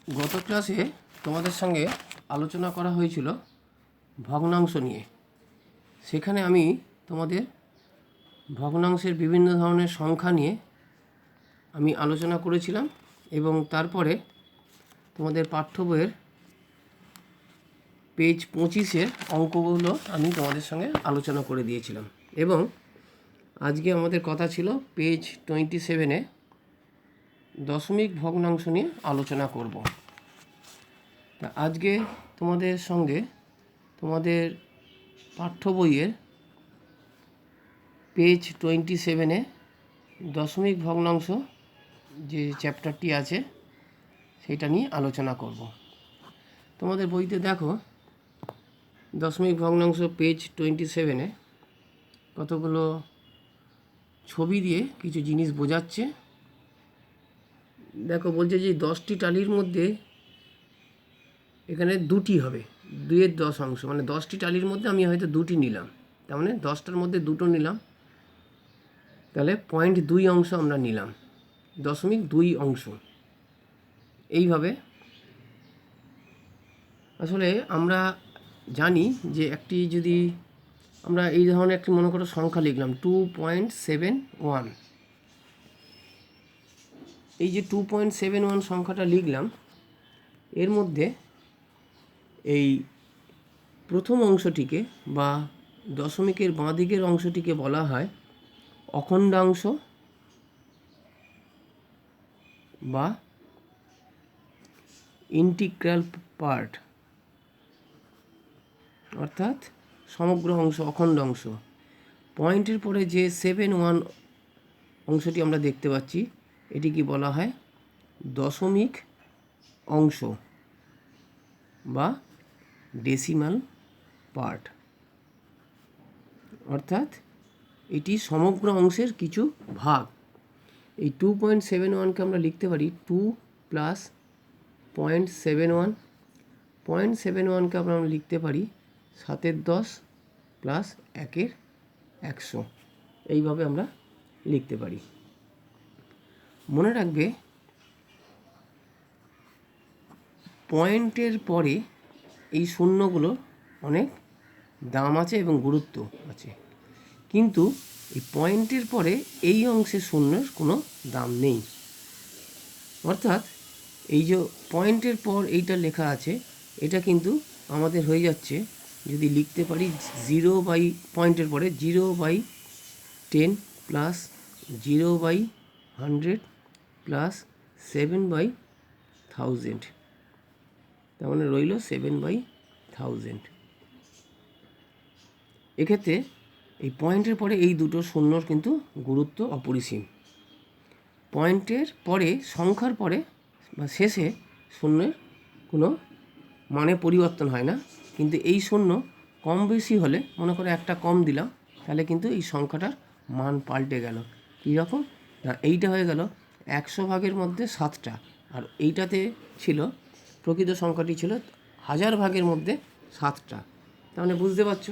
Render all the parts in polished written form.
গত ক্লাসে তোমাদের সঙ্গে আলোচনা করা হয়েছিল ভগ্নাংশ নিয়ে। সেখানে আমি তোমাদের ভগ্নাংশের বিভিন্ন ধরনের সংখ্যা নিয়ে আমি আলোচনা করেছিলাম এবং তারপরে তোমাদের পাঠ্য বইয়ের পেজ 25-এর অঙ্কগুলো আমি তোমাদের সঙ্গে আলোচনা করে দিয়েছিলাম এবং আজকে আমাদের কথা ছিল পেজ 27-এ দশমিক ভগ্নাংশ নিয়ে আলোচনা করব। তা আজকে তোমাদের সঙ্গে তোমাদের পাঠ্য বইয়ের পেজ 27-এ দশমিক ভগ্নাংশ যে চ্যাপ্টারটি আছে সেটা নিয়ে আলোচনা করব। তোমাদের বইতে দেখো দশমিক ভগ্নাংশ পেজ 27-এ কতগুলো ছবি দিয়ে কিছু জিনিস বোঝাচ্ছে। দেখো বলছে যে 10টি টালির মধ্যে এখানে দুটি হবে, 2-এর 10 অংশ, মানে 10টি টালির মধ্যে আমি হয়তো দুটি নিলাম, তার মানে 10টার মধ্যে দুটো নিলাম, তাহলে 0.2 অংশ আমরা নিলাম, 0.2 অংশ। এইভাবে আসলে আমরা জানি যে একটি যদি আমরা এই ধরনের একটি মনে করো সংখ্যা লিখলাম 2.71, এই যে 2.71 সংখ্যাটা লিখলাম, এর মধ্যে এই প্রথম অংশটিকে বা দশমিকের বাঁ দিকের অংশটিকে বলা হয় অখণ্ডাংশ বা ইন্টিগ্রাল পার্ট, অর্থাৎ সমগ্র অংশ, অখণ্ড অংশ। পয়েন্টের পরে যে 71 অংশটি আমরা দেখতে পাচ্ছি এটি কি বলা হয় দশমিক অংশ বা ডেসিমাল পার্ট, অর্থাৎ এটি সমগ্র অংশের কিছু ভাগ। এই 2.71কে আমরা লিখতে পারি 2 প্লাস 0.71, 0.71কে আমরা লিখতে পারি 7/10 প্লাস 1/100, এইভাবে আমরা লিখতে পারি। মনে রাখবে পয়েন্টের পরে এই শূন্যগুলো অনেক দাম আছে এবং গুরুত্ব আছে, কিন্তু এই পয়েন্টের পরে এই অংশের শূন্যের কোনো দাম নেই। অর্থাৎ এই যে পয়েন্টের পর এইটা লেখা আছে এটা কিন্তু আমাদের হয়ে যাচ্ছে, যদি লিখতে পারি 0/, পয়েন্টের পরে 0/10 প্লাস 0/100 প্লাস 7/1000, তার মানে রইল 7/1000। এক্ষেত্রে এই পয়েন্টের পরে এই দুটো শূন্যর কিন্তু গুরুত্ব অপরিসীম। পয়েন্টের পরে সংখ্যার পরে বা শেষে শূন্যের কোনো মানে পরিবর্তন হয় না, কিন্তু এই শূন্য কম বেশি হলে, মনে করে একটা কম দিলাম, তাহলে কিন্তু এই সংখ্যাটার মান পাল্টে গেল। কীরকম না, এইটা হয়ে গেল 100 ভাগের মধ্যে 7টা, আর এইটাতে ছিল প্রকৃত সংখ্যাটি ছিল 1000 ভাগের মধ্যে 7টা। তার মানে বুঝতে পারছো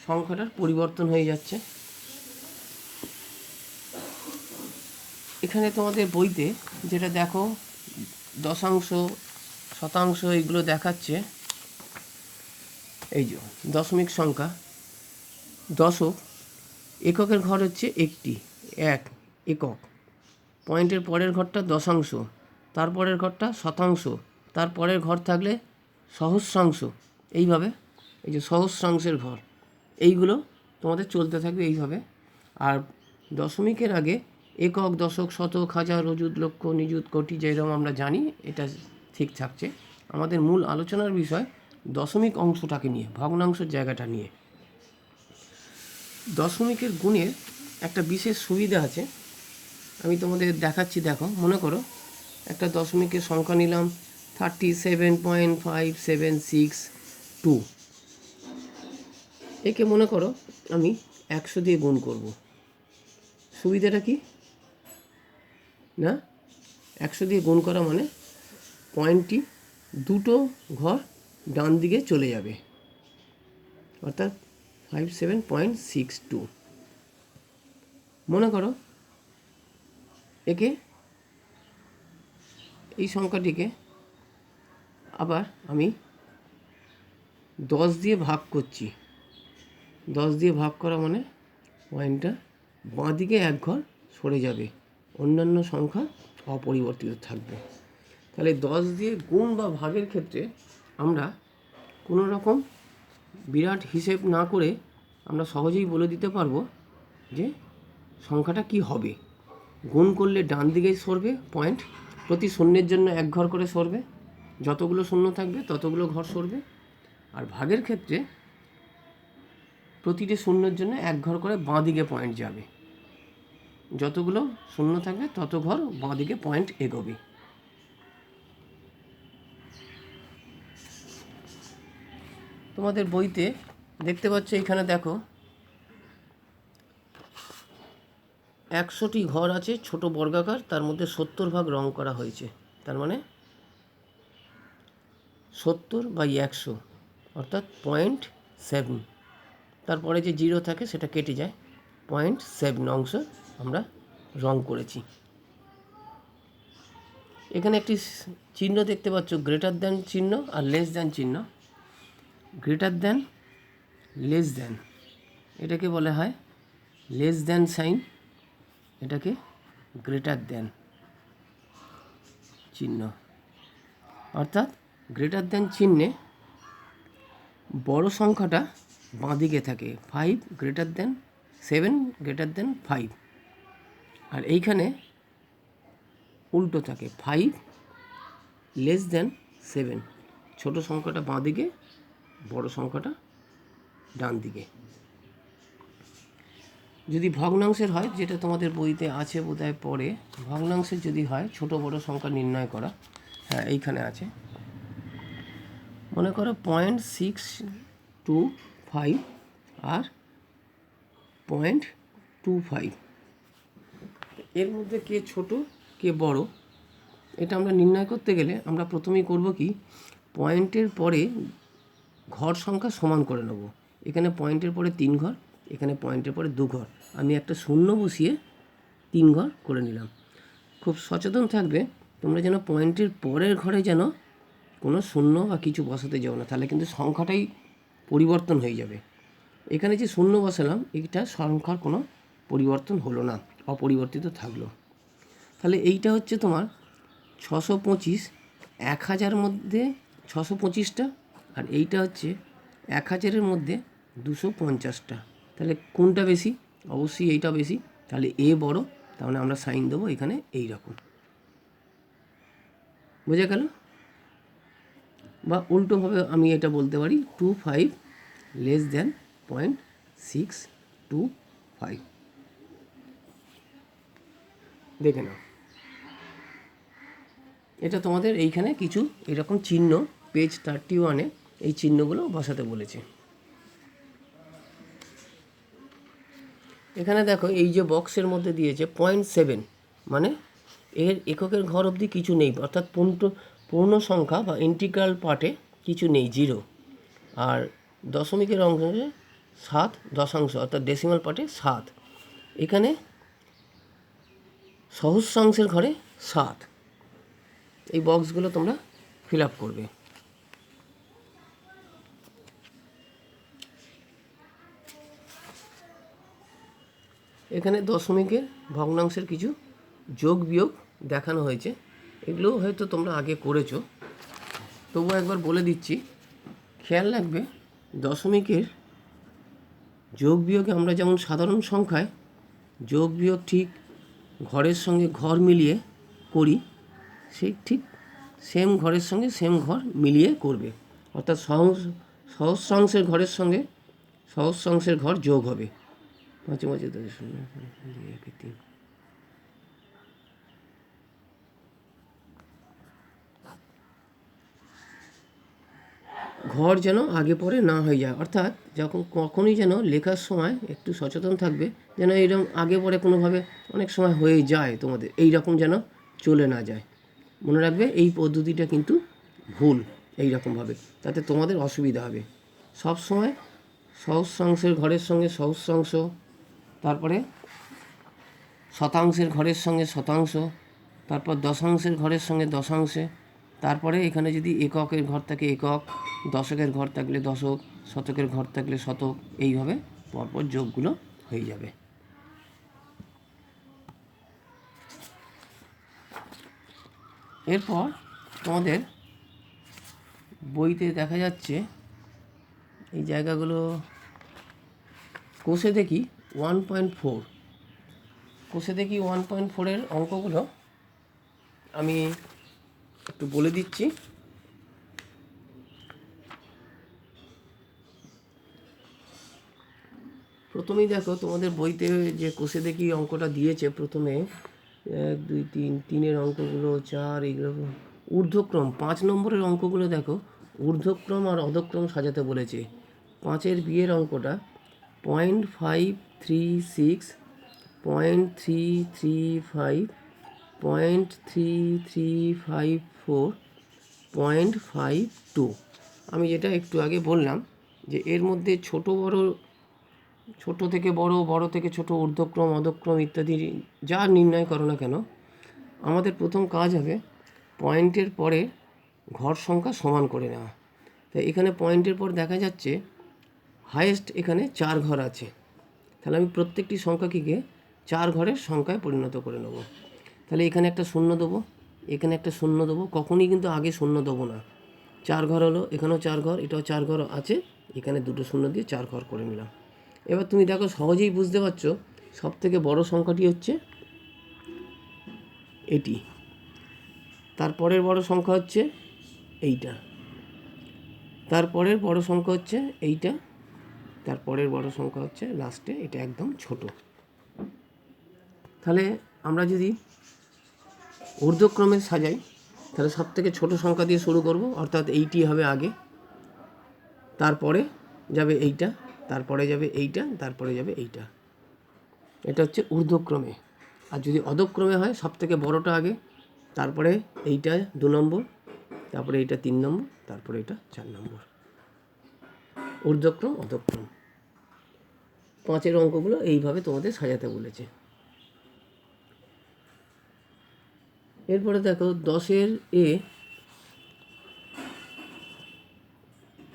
সংখ্যাটার পরিবর্তন হয়ে যাচ্ছে। এখানে তোমাদের বইতে যেটা দেখো দশাংশ, শতাংশ এগুলো দেখাচ্ছে, এই যে দশমিক সংখ্যা, দশক, এককের ঘর হচ্ছে একটি, 1 একক, পয়েন্টের পরের ঘরটা দশাংশ, তারপরের ঘরটা শতাংশ, তারপরের ঘর থাকলে সহস্রাংশ, এইভাবে এই যে সহস্রাংশের ঘর, এইগুলো তোমাদের চলতে থাকবে এইভাবে। আর দশমিকের আগে একক, দশক, শতক, হাজার, অযুত, লক্ষ, নিযুত, কোটি, যেরকম আমরা জানি এটা ঠিক থাকছে। আমাদের মূল আলোচনার বিষয় দশমিক অংশটাকে নিয়ে, ভগ্নাংশের জায়গাটা নিয়ে। দশমিকের গুণের একটা বিশেষ সুবিধা আছে, আমি তোমাদের দেখাচ্ছি। দেখো, মনে করো একটা দশমিকের সংখ্যা নিলাম 37.5762, একে মনে করো আমি 100 দিয়ে গুণ করব। সুবিধাটা কি না, 100 দিয়ে গুণ করা মানে পয়েন্টটি দুটো ঘর ডান দিকে চলে যাবে, অর্থাৎ 57.62। মনে করো একে, এই সংখ্যাটিকে আবার আমি 10 দিয়ে ভাগ করছি। 10 দিয়ে ভাগ করা মানে পয়েন্টটা বাঁ দিকে এক ঘর সরে যাবে, অন্যান্য সংখ্যা অপরিবর্তিত থাকবে। তাহলে 10 দিয়ে গুণ বা ভাগের ক্ষেত্রে আমরা কোনো রকম বিরাট হিসেব না করে আমরা সহজেই বলে দিতে পারবো যে সংখ্যাটা কি হবে। গুণ করলে ডান দিকেই সরবে পয়েন্ট, প্রতি শূন্যের জন্য এক ঘর করে সরবে, যতগুলো শূন্য থাকবে ততগুলো ঘর সরবে। আর ভাগের ক্ষেত্রে প্রতিটি শূন্যের জন্য এক ঘর করে বাঁ দিকে পয়েন্ট যাবে, যতগুলো শূন্য থাকবে তত ঘর বাঁ দিকে পয়েন্ট এগোবে। তোমাদের বইতে দেখতে পাচ্ছ, এখানে দেখো 100টি ঘর আছে ছোট বর্গাকার, তার মধ্যে 70 ভাগ রং করা হয়েছে। তার মানে 70/100 অর্থাৎ 0.7। তারপরে যে 0 থাকে সেটা কেটে যায়, 0.7 অংশ আমরা রং করেছি। এখানে একটি চিহ্ন দেখতে পাচ্ছ, গ্রেটার দ্যান চিহ্ন আর লেস দ্যান চিহ্ন। গ্রেটার দ্যান, লেস দ্যান, এটাকে বলা হয় লেস দ্যান সাইন, এটাকে গ্রেটার দ্যান চিহ্ন। অর্থাৎ গ্রেটার দ্যান চিহ্নে বড় সংখ্যাটা বাঁ দিকে থাকে, 5 গ্রেটার দ্যান 7 গ্রেটার দ্যান 5। আর এইখানে উল্টো থাকে, 5 লেস দ্যান 7, ছোট সংখ্যাটা বাঁ দিকে, বড় সংখ্যাটা ডান দিকে। যদি ভগ্নাংশের হয়, যেটা তোমাদের বইতে আছে বোধহয় পড়ে, ভগ্নাংশের যদি হয় ছোট বড় সংখ্যা নির্ণয় করা, হ্যাঁ এইখানে আছে। মনে করো 0.625 আর 0.25, এর মধ্যে কে ছোট কে বড় এটা আমরা নির্ণয় করতে গেলে আমরা প্রথমেই করব কি, পয়েন্টের পরে ঘর সংখ্যা সমান করে নেব। এখানে পয়েন্টের পরে 3 ঘর, এখানে পয়েন্টের পরে 2 ঘর, আমি একটা শূন্য বসিয়ে 3 ঘর করে নিলাম। খুব সচেতন থাকবে তোমরা যেন পয়েন্টের পরের ঘরে যেন কোনো শূন্য বা কিছু বসাতে যাও না, তাহলে কিন্তু সংখ্যাটাই পরিবর্তন হয়ে যাবে। এখানে যে শূন্য বসালাম এইটা সংখ্যার কোনো পরিবর্তন হলো না, অপরিবর্তিত থাকলো। তাহলে এইটা হচ্ছে তোমার 625, 1000 মধ্যে 625টা, আর এইটা হচ্ছে 1000-এর মধ্যে 250টা। তাহলে কোনটা বেশি? অবশ্যই এইটা বেশি। তাহলে এ বড়, তাহলে আমরা সাইন দেবো এখানে এই রকম। বোঝা গেল? বা উল্টোভাবে আমি এটা বলতে পারি 25 লেস দ্যান 0.625। দেখে নাও, এটা তোমাদের এইখানে কিছু এরকম চিহ্ন পেজ 31-এ এই চিহ্নগুলো বসাতে বলেছে। এখানে দেখো এই যে বক্সের মধ্যে দিয়েছে 0.7, মানে এর এককের ঘর অবধি কিছু নেই, অর্থাৎ পূর্ণ সংখ্যা বা ইন্টিগ্রাল পার্টে কিছু নেই, 0। আর দশমিকের অংশে 7 দশাংশ, অর্থাৎ ডেসিমাল পার্টে 7। এখানে সহস্রাংশের ঘরে 7। এই বক্সগুলো তোমরা ফিল আপ করবে। এখানে দশমিকের ভগ্নাংশের কিছু যোগ বিয়োগ দেখানো হয়েছে, এগুলো হয়তো তোমরা আগে করেছো, তবুও একবার বলে দিচ্ছি, খেয়াল রাখবে। দশমিকের যোগ বিয়োগে আমরা যেমন সাধারণ সংখ্যায় যোগ বিয়োগ ঠিক ঘরের সঙ্গে ঘর মিলিয়ে করি, সেই ঠিক সেম ঘরের সঙ্গে সেম ঘর মিলিয়ে করবে। অর্থাৎ সহস্রাংশের ঘরের সঙ্গে সহস্রাংশের ঘর যোগ হবে। মাঝে মাঝে 3 ঘর যেন আগে পরে না হয়ে যায়, অর্থাৎ যখন কখনই যেন লেখার সময় একটু সচেতন থাকবে যেন এইরকম আগে পরে কোনোভাবে অনেক সময় হয়ে যায়, তোমাদের এই রকম যেন চলে না যায়। মনে রাখবে এই পদ্ধতিটা কিন্তু ভুল, এই রকমভাবে, তাতে তোমাদের অসুবিধা হবে। সব সময় সহস্রাংশের ঘরের সঙ্গে সহস্রাংশ, তারপরে শতাংশের ঘরের সঙ্গে শতাংশ, তারপর দশাংশের ঘরের সঙ্গে দশাংশে, তারপরে এখানে যদি এককের ঘর থাকে একক, দশকের ঘর থাকলে দশক, শতকের ঘর থাকলে শতক, এইভাবে পরপর যোগগুলো হয়ে যাবে। এরপর তোমাদের বইতে দেখা যাচ্ছে এই জায়গাগুলো কোষে দেখি 1.4, কোষে দেখি 1.4-এর অঙ্কগুলো আমি একটু বলে দিচ্ছি। প্রথমেই দেখো তোমাদের বইতে যে কোষে দেখি অঙ্কটা দিয়েছে, প্রথমে 1 2 3, 3-এর অঙ্কগুলো 4, এগুলো ঊর্ধ্বক্রম। 5 নম্বরের অঙ্কগুলো দেখো ঊর্ধ্বক্রম আর অধক্রম সাজাতে বলেছে। 5-এর বিয়ের অঙ্কটা 0.536, 0.335, 0.3354, 0.52। আমি যেটা একটু আগে বললাম যে এর মধ্যে ছোট বড়, ছোট থেকে বড়, বড় থেকে ছোট, ঊর্ধ্বক্রম অধক্রম ইত্যাদি যা নির্ণয় করো না কেন, আমাদের প্রথম কাজ হবে পয়েন্টের পরে ঘর সংখ্যা সমান করে নেওয়া। তাই এখানে পয়েন্টের পর দেখা যাচ্ছে হায়েস্ট এখানে 4 ঘর আছে, তাহলে আমি প্রত্যেকটি সংখ্যাকে 4 ঘরের সংখ্যায় পরিণত করে নেব। তাহলে এখানে একটা শূন্য দেবো, এখানে একটা শূন্য দেবো, কখনই কিন্তু আগে শূন্য দেবো না। 4 ঘর হলো, এখানেও 4 ঘর, এটাও 4 ঘর আছে, এখানে দুটো শূন্য দিয়ে 4 ঘর করে নিলাম। এবার তুমি দেখো সহজেই বুঝতে পারছো সব থেকে বড় সংখ্যাটি হচ্ছে এটি, তারপরের বড় সংখ্যা হচ্ছে এইটা, তারপরের বড় সংখ্যা হচ্ছে এইটা, তারপরের বড় সংখ্যা হচ্ছে লাস্টে এটা একদম ছোট। তাহলে আমরা যদি ঊর্ধ্বক্রমে সাজাই তাহলে সব থেকে ছোটো সংখ্যা দিয়ে শুরু করব, অর্থাৎ এইটি হবে আগে, তারপরে যাবে এইটা, তারপরে যাবে এইটা, তারপরে যাবে এইটা। এটা হচ্ছে ঊর্ধ্বক্রমে। আর যদি অধক্রমে হয় সব থেকে বড়োটা আগে, তারপরে এইটা 2 নম্বর, তারপরে এইটা 3 নম্বর, তারপরে এটা 4 নম্বর। ঊর্ধ্বক্রম অধক্রম। 5-এর অঙ্কগুলো এইভাবে তোমাদের সাজাতে বলেছে। এরপরে দেখো 10-এর এ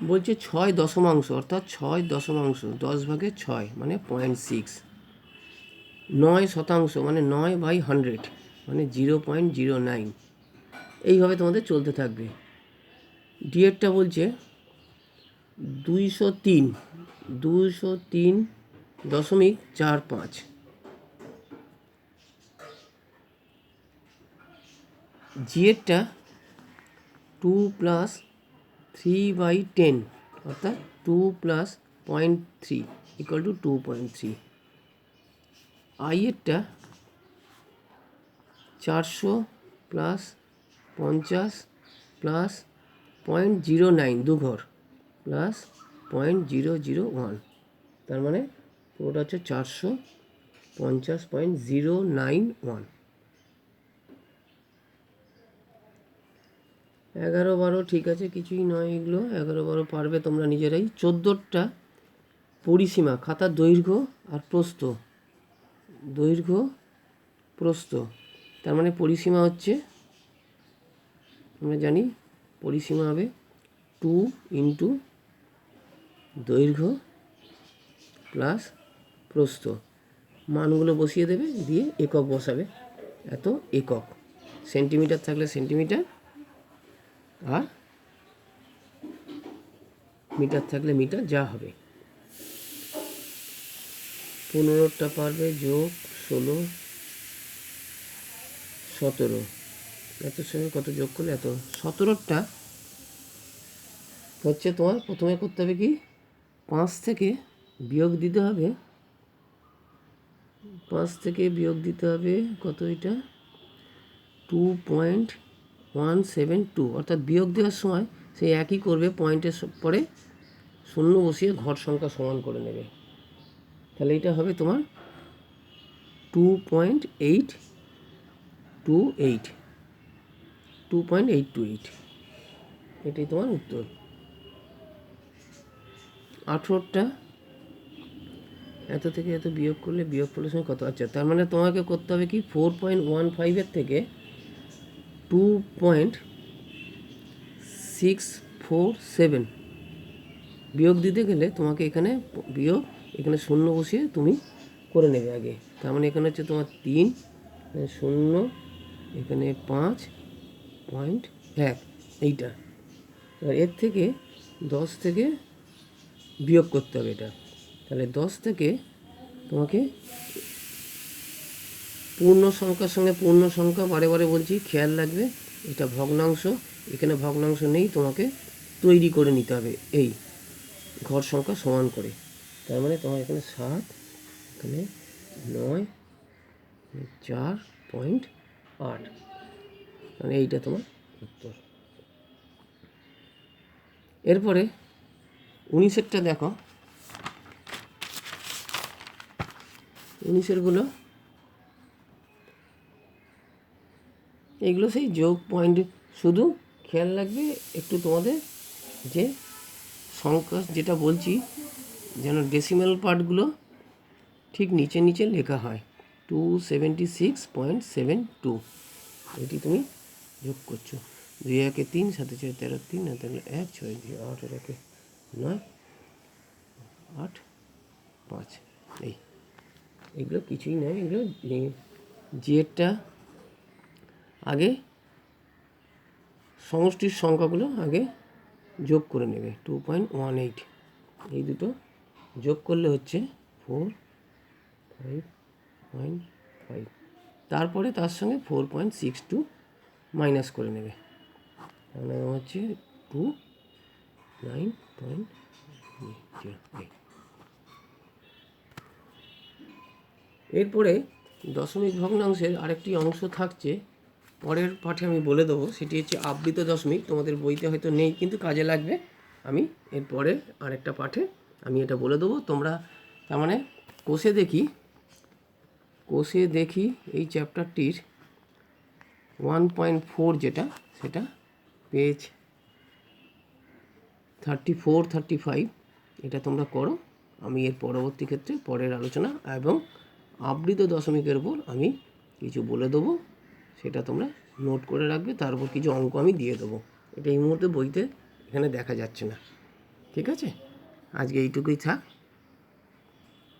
বলছে 6 দশমাংশ, অর্থাৎ 6 দশমাংশ 10 ভাগে 6 মানে 0.6, 9 শতাংশ মানে 9/100 মানে 0.09। এইভাবে তোমাদের চলতে থাকবে। ডিএরটা বলছে 203.45। জিএরটা 2 + 3/10 অর্থাৎ 2 + 0.3 = 2.3। আইয়েরটা 400 + 50 + 0.09 2 ঘর প্লাস 0.001, তার মানে পুরোটা হচ্ছে 450.091। 11 12 ঠিক আছে, কিছুই নয় এগুলো, 11 12 পারবে তোমরা নিজেরাই। 14টা পরিসীমা, খাতার দৈর্ঘ্য আর প্রস্থ, দৈর্ঘ্য প্রস্থ, তার মানে পরিসীমা হচ্ছে আমরা জানি পরিসীমা হবে 2 × দৈর্ঘ্য প্লাস প্রস্থ। মানগুলো বসিয়ে দেবে, দিয়ে একক বসাবে, এত একক। সেন্টিমিটার থাকলে সেন্টিমিটার, আর মিটার থাকলে মিটার, যা হবে। 15টা পারবে, যোগ 16 17, এত সঙ্গে কত যোগ করলে এত। 17টা হচ্ছে তোমার প্রথমে করতে হবে কি 5 থেকে বিয়োগ দিতে হবে, 5 থেকে বিয়োগ দিতে হবে কত, এটা 2.172, অর্থাৎ বিয়োগ দেওয়ার সময় সেই একই করবে, পয়েন্টের পরে শূন্য বসিয়ে ঘর সংখ্যা সমান করে নেবে। তাহলে এটা হবে তোমার 2.828, 2.828, এটাই তোমার উত্তর। 18টা এত থেকে এত বিয়োগ করলে বিয়োগ ফলের সময় কত, আচ্ছা তার মানে তোমাকে করতে হবে কি 4.15 থেকে 0.647 বিয়োগ দিতে গেলে তোমাকে এখানে বিয়োগ, এখানে শূন্য বসিয়ে তুমি করে নেবে আগে। তার মানে এখানে হচ্ছে তোমার 3, 0, এখানে 5.1 এইটা। এবার এর থেকে 10 থেকে বিয়োগ করতে হবে এটা। তাহলে 10 থেকে তোমাকে পূর্ণ সংখ্যার সঙ্গে পূর্ণ সংখ্যা, বারে বারে বলছি খেয়াল রাখবে, এটা ভগ্নাংশ, এখানে ভগ্নাংশ নেই, তোমাকে তৈরি করে নিতে হবে এই ঘর সংখ্যা সমান করে। তার মানে তোমার এখানে 7, এখানে 9, 4.8, মানে এইটা তোমার উত্তর। এরপরে 19-এরটা দেখো। 19-এরগুলো এইগুলো সেই যোগ পয়েন্ট, শুধু খেয়াল রাখবে একটু তোমাদের যে সংখ্যা যেটা বলছি যেন ডেসিমাল পার্টগুলো ঠিক নিচে নিচে লেখা হয়। 276.72 এটি তুমি যোগ করছো। 2 একে 3, 7 6 13, 3 না তাহলে 1 6 2 8 একে 9 8 5। এইগুলো কিছুই নয়, এগুলো জেডটা আগে সমষ্টির সংখ্যাগুলো আগে যোগ করে নেবে। 2.18 এই দুটো যোগ করলে হচ্ছে 4.5, তারপরে তার সঙ্গে 4.62 মাইনাস করে নেবে, তাহলে হচ্ছে 29.08। এরপরে দশমিক ভগ্নাংশের আরেকটি অংশ থাকছে, পরের পাঠে আমি বলে দেবো, সেটি হচ্ছে আবৃত দশমিক। তোমাদের বইতে হয়তো নেই, কিন্তু কাজে লাগবে। আমি এরপরে আরেকটা পাঠে আমি এটা বলে দেবো। তোমরা তার মানে কোষে দেখি এই চ্যাপ্টারটির 1.4 যেটা, সেটা পেজ 34, 35 এটা তোমরা করো। আমি এর পরবর্তী ক্ষেত্রে পরের আলোচনা এবং আবৃত দশমিকের উপর আমি কিছু বলে দেবো, সেটা তোমরা নোট করে রাখবে। তার উপর কিছু অঙ্ক আমি দিয়ে দেবো। এটা এই মুহূর্তে বইতে এখানে দেখা যাচ্ছে না। ঠিক আছে, আজকে এইটুকুই থাক।